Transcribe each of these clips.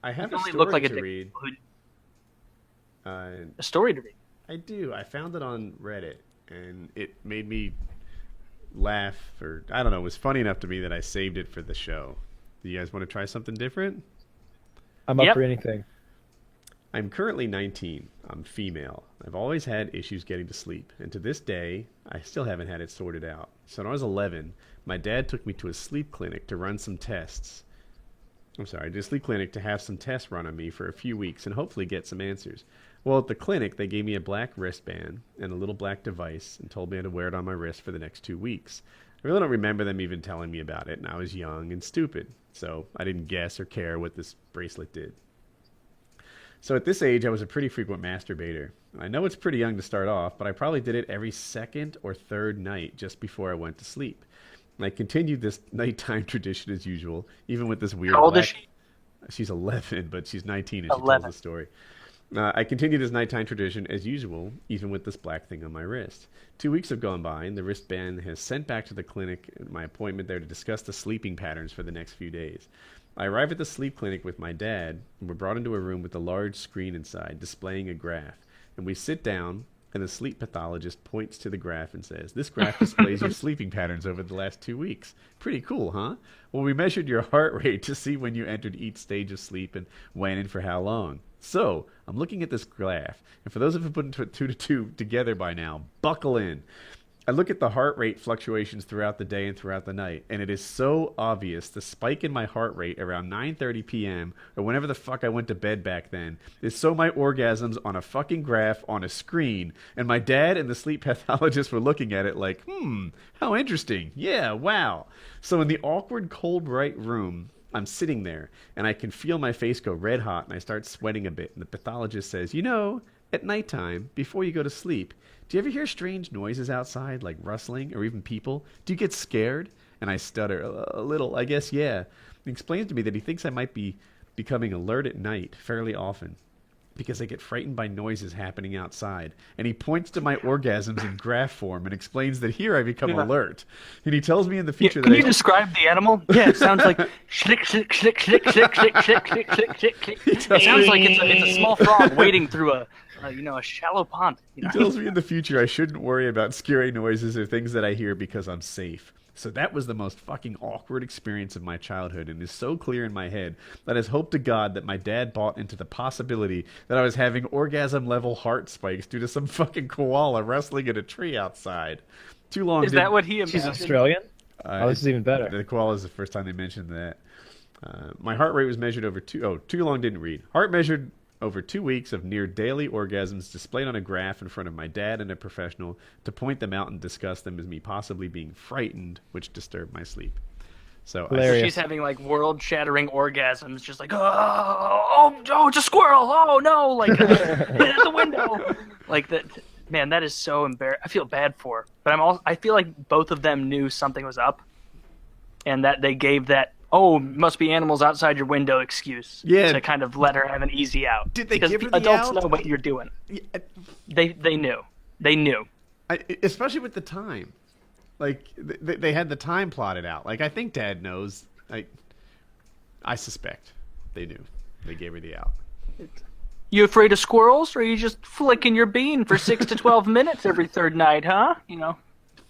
I have a only look story like to read. A story to read. I do. I found it on Reddit, and it made me laugh, or I don't know. It was funny enough to me that I saved it for the show. Do you guys want to try something different? I'm up for Yep. anything. I'm currently 19. I'm female. I've always had issues getting to sleep, and to this day, I still haven't had it sorted out. So when I was 11, my dad took me to a sleep clinic to run some tests. I'm sorry, to a sleep clinic to have some tests run on me for a few weeks and hopefully get some answers. Well, at the clinic, they gave me a black wristband and a little black device and told me I had to wear it on my wrist for the next 2 weeks. I really don't remember them even telling me about it, and I was young and stupid, so I didn't guess or care what this bracelet did. So at this age, I was a pretty frequent masturbator. I know it's pretty young to start off, but I probably did it every second or third night just before I went to sleep. And I continued this nighttime tradition as usual, even with this weird How old is black. she? She's 11, but she's 19 as she tells 11. the story. I continue this nighttime tradition as usual, even with this black thing on my wrist. 2 weeks have gone by, and the wristband has sent back to the clinic my appointment there to discuss the sleeping patterns for the next few days. I arrive at the sleep clinic with my dad, and we're brought into a room with a large screen inside displaying a graph. And we sit down, and the sleep pathologist points to the graph and says, "This graph displays your sleeping patterns over the last 2 weeks. Pretty cool, huh? Well, we measured your heart rate to see when you entered each stage of sleep and when and for how long. So, I'm looking at this graph, and for those of you who put two to two together by now, buckle in. I look at the heart rate fluctuations throughout the day and throughout the night, and it is so obvious the spike in my heart rate around 9:30 p.m. or whenever the fuck I went to bed back then is so my orgasms on a fucking graph on a screen, and my dad and the sleep pathologist were looking at it like, how interesting. Yeah, wow. So in the awkward cold bright room, I'm sitting there, and I can feel my face go red hot, and I start sweating a bit, and the pathologist says, at nighttime, before you go to sleep, do you ever hear strange noises outside, like rustling or even people? Do you get scared? And I stutter, a little, I guess, yeah. He explains to me that he thinks I might be becoming alert at night fairly often because I get frightened by noises happening outside. And he points to my orgasms in graph form and explains that here I become alert. And he tells me in the future Can that you describe the animal? Yeah, it sounds like shlick, shlick, shlick, shlick, shlick, shlick, shlick, shlick, shlick, shlick, shlick. It sounds like it's a small frog wading through a shallow pond. He tells me in the future I shouldn't worry about scary noises or things that I hear because I'm safe. So that was the most fucking awkward experience of my childhood, and is so clear in my head that I just hope to God that my dad bought into the possibility that I was having orgasm-level heart spikes due to some fucking koala wrestling in a tree outside. Too long. Is that what he imagined? She's Australian? Oh, this is even better. The koala is the first time they mentioned that. My heart rate was measured over too long didn't read. Heart measured over 2 weeks of near daily orgasms displayed on a graph in front of my dad and a professional to point them out and discuss them as me possibly being frightened, which disturbed my sleep. So she's having like world-shattering orgasms, just like oh, it's a squirrel! Oh no! Like hit at the window! Like that. Man, that is so embarrassing. I feel bad for her, but I feel like both of them knew something was up, and that they gave that must be animals outside your window excuse to kind of let her have an easy out. Did they because give her the adults out? know what you're doing. Yeah, They knew. especially with the time. Like they had the time plotted out. Like I think Dad knows. I suspect they knew. They gave her the out. You afraid of squirrels, or are you just flicking your bean for 6 to 12 minutes every third night, huh?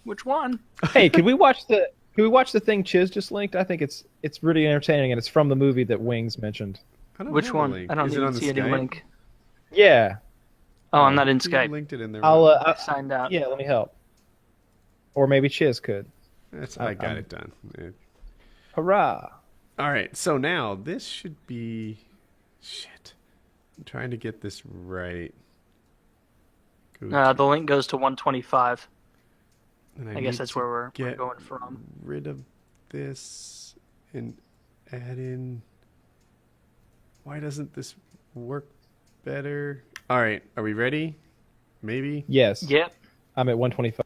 Which one? Hey, can we watch the thing Chiz just linked? I think it's really entertaining, and it's from the movie that Wings mentioned. Which one? I don't even see any link. Yeah. Oh, I'm not in You Skype. linked it in there. I signed out. Yeah, let me help. Or maybe Chiz could. I got it done. Hurrah! All right, so now this should be shit. I'm trying to get this right. The link goes to 125. And I guess that's where we're get going from. rid of this and add in. Why doesn't this work better? All right, are we ready? Maybe? Yes. Yep. I'm at 125.